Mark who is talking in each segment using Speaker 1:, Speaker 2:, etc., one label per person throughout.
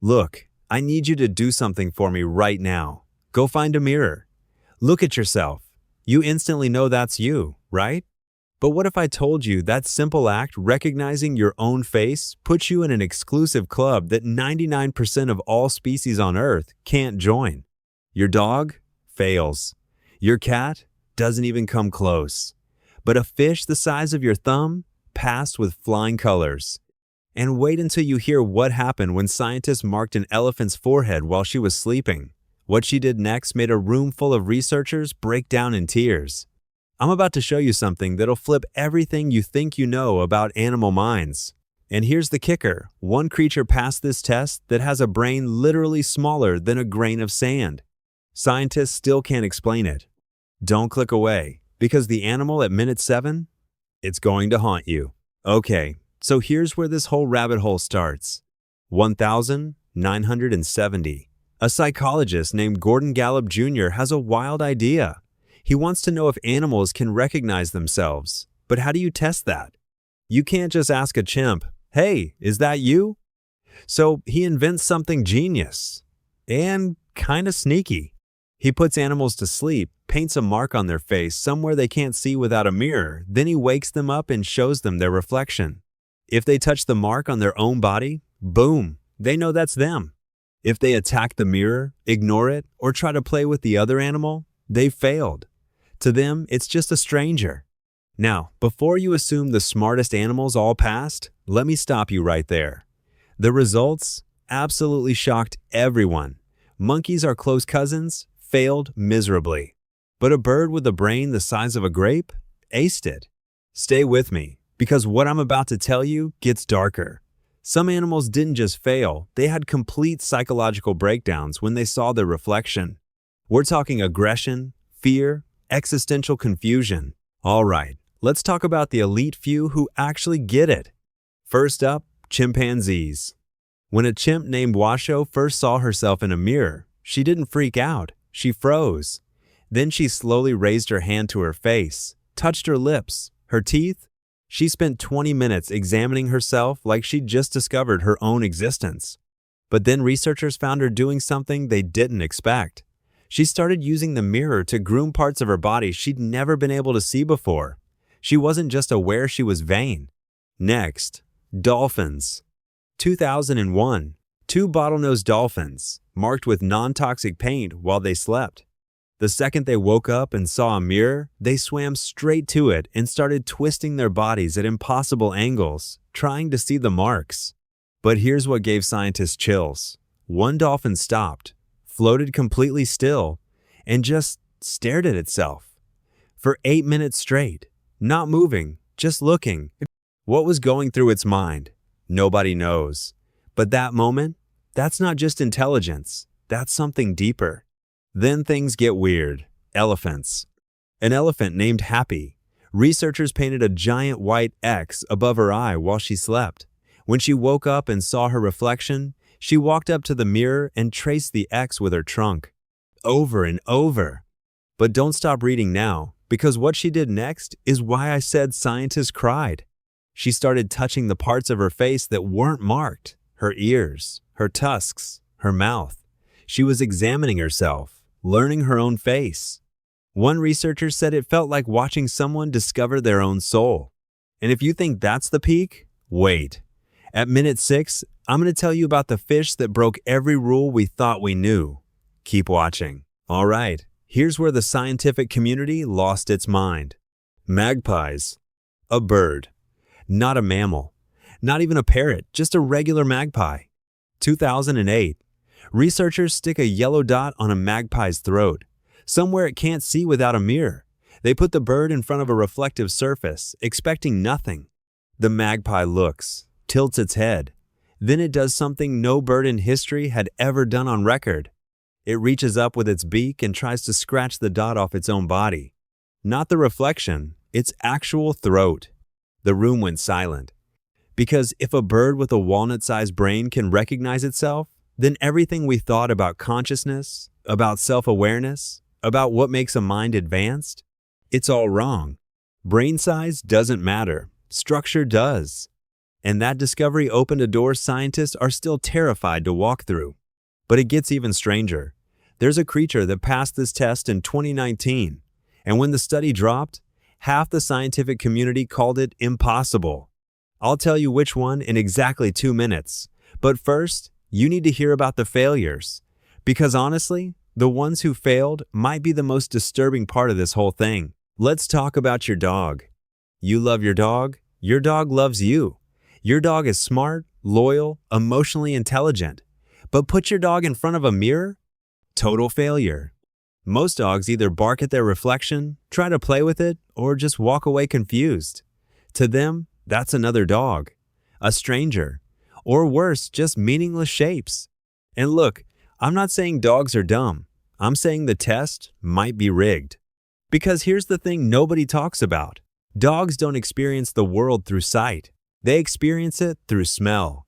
Speaker 1: Look, I need you to do something for me right now. Go find a mirror. Look at yourself. You instantly know that's you, right? But what if I told you that simple act, recognizing your own face, puts you in an exclusive club that 99% of all species on Earth can't join? Your dog fails. Your cat doesn't even come close. But a fish the size of your thumb passed with flying colors. And wait until you hear what happened when scientists marked an elephant's forehead while she was sleeping. What she did next made a room full of researchers break down in tears. I'm about to show you something that'll flip everything you think you know about animal minds. And here's the kicker. One creature passed this test that has a brain literally smaller than a grain of sand. Scientists still can't explain it. Don't click away, because the animal at minute 7, it's going to haunt you. Okay, so here's where this whole rabbit hole starts. 1970. A psychologist named Gordon Gallup Jr. has a wild idea. He wants to know if animals can recognize themselves. But how do you test that? You can't just ask a chimp, "Hey, is that you?" So he invents something genius and kind of sneaky. He puts animals to sleep, paints a mark on their face somewhere they can't see without a mirror, then he wakes them up and shows them their reflection. If they touch the mark on their own body, boom, they know that's them. If they attack the mirror, ignore it, or try to play with the other animal, they've failed. To them, it's just a stranger. Now, before you assume the smartest animals all passed, let me stop you right there. The results absolutely shocked everyone. Monkeys, our close cousins, failed miserably. But a bird with a brain the size of a grape aced it. Stay with me, because what I'm about to tell you gets darker. Some animals didn't just fail, they had complete psychological breakdowns when they saw their reflection. We're talking aggression, fear, existential confusion. All right, let's talk about the elite few who actually get it. First up, chimpanzees. When a chimp named Washoe first saw herself in a mirror, she didn't freak out, she froze. Then she slowly raised her hand to her face, touched her lips, her teeth. She spent 20 minutes examining herself like she'd just discovered her own existence. But then researchers found her doing something they didn't expect. She started using the mirror to groom parts of her body she'd never been able to see before. She wasn't just aware she was vain. Next, dolphins. 2001. 2 bottlenose dolphins, marked with non-toxic paint while they slept. The second they woke up and saw a mirror, they swam straight to it and started twisting their bodies at impossible angles, trying to see the marks. But here's what gave scientists chills. One dolphin stopped, floated completely still, and just stared at itself. For 8 minutes straight, not moving, just looking. What was going through its mind? Nobody knows. But that moment, that's not just intelligence, that's something deeper. Then things get weird. Elephants. An elephant named Happy. Researchers painted a giant white X above her eye while she slept. When she woke up and saw her reflection, she walked up to the mirror and traced the X with her trunk. Over and over. But don't stop reading now, because what she did next is why I said scientists cried. She started touching the parts of her face that weren't marked. Her ears, her tusks, her mouth. She was examining herself, learning her own face. One researcher said it felt like watching someone discover their own soul. And if you think that's the peak, wait. At minute 6, I'm going to tell you about the fish that broke every rule we thought we knew. Keep watching. All right, here's where the scientific community lost its mind. Magpies. A bird. Not a mammal. Not even a parrot, just a regular magpie. 2008. Researchers stick a yellow dot on a magpie's throat, somewhere it can't see without a mirror. They put the bird in front of a reflective surface, expecting nothing. The magpie looks, tilts its head. Then it does something no bird in history had ever done on record. It reaches up with its beak and tries to scratch the dot off its own body. Not the reflection, its actual throat. The room went silent. Because if a bird with a walnut-sized brain can recognize itself, then everything we thought about consciousness, about self-awareness, about what makes a mind advanced, it's all wrong. Brain size doesn't matter. Structure does. And that discovery opened a door scientists are still terrified to walk through. But it gets even stranger. There's a creature that passed this test in 2019, and when the study dropped, half the scientific community called it impossible. I'll tell you which one in exactly 2 minutes. But first, you need to hear about the failures. Because honestly, the ones who failed might be the most disturbing part of this whole thing. Let's talk about your dog. You love your dog loves you. Your dog is smart, loyal, emotionally intelligent. But put your dog in front of a mirror? Total failure. Most dogs either bark at their reflection, try to play with it, or just walk away confused. To them, that's another dog, a stranger, or worse, just meaningless shapes. And look, I'm not saying dogs are dumb. I'm saying the test might be rigged. Because here's the thing nobody talks about. Dogs don't experience the world through sight. They experience it through smell.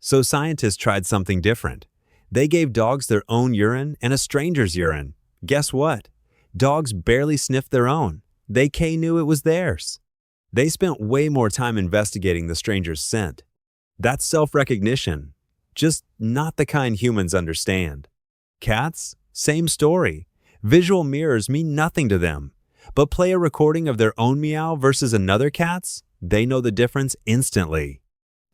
Speaker 1: So scientists tried something different. They gave dogs their own urine and a stranger's urine. Guess what? Dogs barely sniffed their own. They knew it was theirs. They spent way more time investigating the stranger's scent. That's self-recognition, just not the kind humans understand. Cats? Same story. Visual mirrors mean nothing to them. But play a recording of their own meow versus another cat's, they know the difference instantly.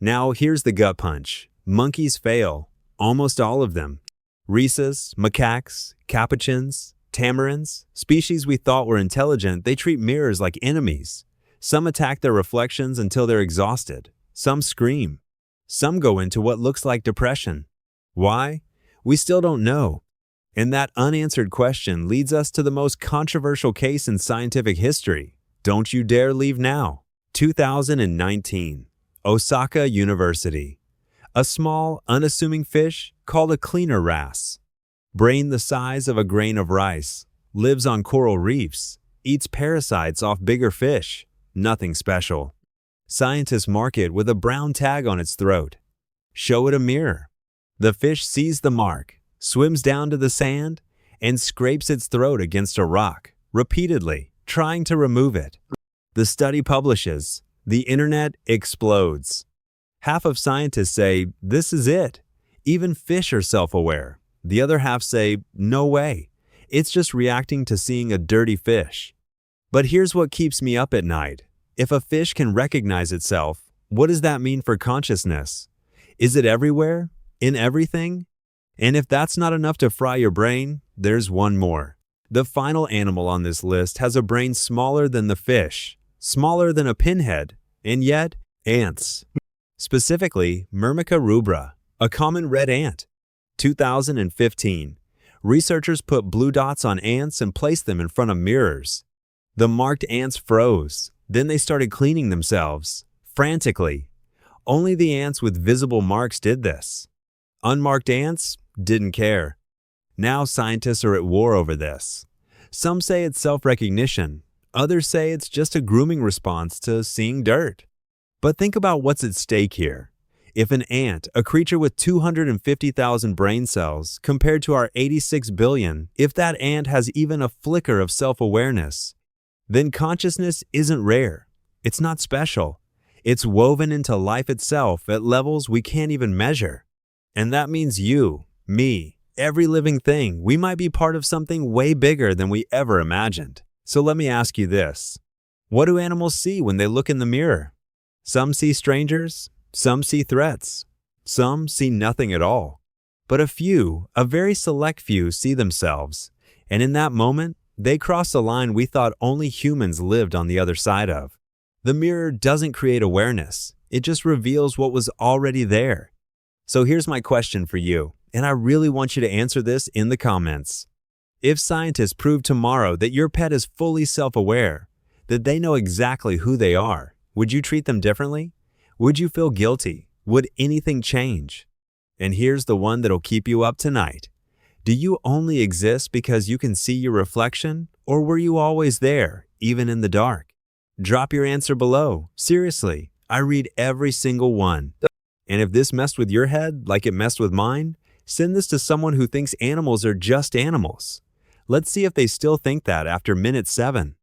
Speaker 1: Now here's the gut punch. Monkeys fail. Almost all of them. Rhesus, macaques, capuchins, tamarins, species we thought were intelligent, they treat mirrors like enemies. Some attack their reflections until they're exhausted. Some scream. Some go into what looks like depression. Why? We still don't know. And that unanswered question leads us to the most controversial case in scientific history. Don't you dare leave now. 2019. Osaka University. A small, unassuming fish called a cleaner wrasse. Brain the size of a grain of rice. Lives on coral reefs. Eats parasites off bigger fish. Nothing special. Scientists mark it with a brown tag on its throat. Show it a mirror. The fish sees the mark, swims down to the sand, and scrapes its throat against a rock, repeatedly, trying to remove it. The study publishes. The internet explodes. Half of scientists say, this is it. Even fish are self-aware. The other half say, no way. It's just reacting to seeing a dirty fish. But here's what keeps me up at night. If a fish can recognize itself, what does that mean for consciousness? Is it everywhere? In everything? And if that's not enough to fry your brain, there's one more. The final animal on this list has a brain smaller than the fish, smaller than a pinhead, and yet, ants. Specifically, Myrmica rubra, a common red ant. 2015. Researchers put blue dots on ants and placed them in front of mirrors. The marked ants froze. Then they started cleaning themselves, frantically. Only the ants with visible marks did this. Unmarked ants didn't care. Now scientists are at war over this. Some say it's self-recognition. Others say it's just a grooming response to seeing dirt. But think about what's at stake here. If an ant, a creature with 250,000 brain cells, compared to our 86 billion, if that ant has even a flicker of self-awareness, then consciousness isn't rare. It's not special. It's woven into life itself at levels we can't even measure. And that means you, me, every living thing, we might be part of something way bigger than we ever imagined. So let me ask you this. What do animals see when they look in the mirror? Some see strangers, some see threats, some see nothing at all. But a very select few, see themselves. And in that moment, they cross a line we thought only humans lived on the other side of. The mirror doesn't create awareness. It just reveals what was already there. So here's my question for you, and I really want you to answer this in the comments. If scientists prove tomorrow that your pet is fully self-aware, that they know exactly who they are, would you treat them differently? Would you feel guilty? Would anything change? And here's the one that'll keep you up tonight. Do you only exist because you can see your reflection, or were you always there, even in the dark? Drop your answer below. Seriously, I read every single one. And if this messed with your head like it messed with mine, send this to someone who thinks animals are just animals. Let's see if they still think that after minute 7.